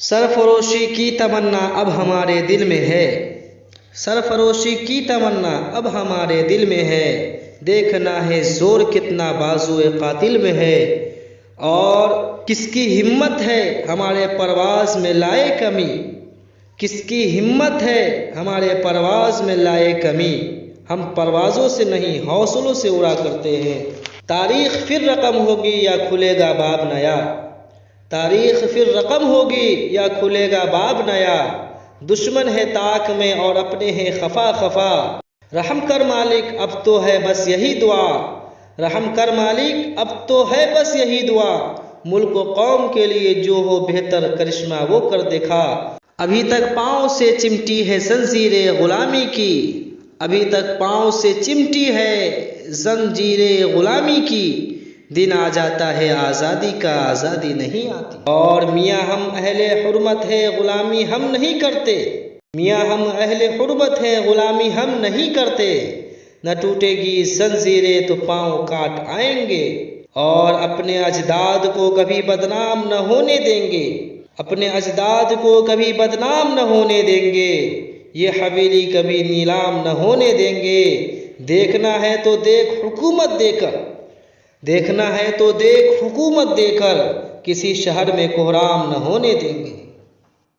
سرفروشی کی تمنا اب ہمارے دل میں ہے، سرفروشی کی تمنا اب ہمارے دل میں ہے، دیکھنا ہے زور کتنا بازوئے قاتل میں ہے، اور کس کی ہمت ہے ہمارے پرواز میں لائے کمی، کس کی ہمت ہے ہمارے پرواز میں لائے کمی، ہم پروازوں سے نہیں حوصلوں سے اڑا کرتے ہیں۔ تاریخ پھر رقم ہوگی یا کھلے گا باب نیا، تاریخ پھر رقم ہوگی یا کھلے گا باب نیا، دشمن ہے طاق میں اور اپنے ہیں خفا خفا، رحم کر مالک اب تو ہے بس یہی دعا، رحم کر مالک اب تو ہے بس یہی دعا، ملک و قوم کے لیے جو ہو بہتر کرشمہ وہ کر دکھا، ابھی تک پاؤں سے چمٹی ہے زنجیر غلامی کی، ابھی تک پاؤں سے چمٹی ہے زنجیر غلامی کی، دن آ جاتا ہے آزادی کا آزادی نہیں آتی، اور میاں ہم اہل حرمت ہے غلامی ہم نہیں کرتے، میاں ہم اہل حرمت ہے غلامی ہم نہیں کرتے، نہ ٹوٹے گی زنجیریں تو پاؤں کاٹ آئیں گے، اور اپنے اجداد کو کبھی بدنام نہ ہونے دیں گے، اپنے اجداد کو کبھی بدنام نہ ہونے دیں گے، یہ حویلی کبھی نیلام نہ ہونے دیں گے، دیکھنا ہے تو دیکھ حکومت دے کر، دیکھنا ہے تو دیکھ حکومت دے کر، کسی شہر میں کوحرام نہ ہونے دیں گے۔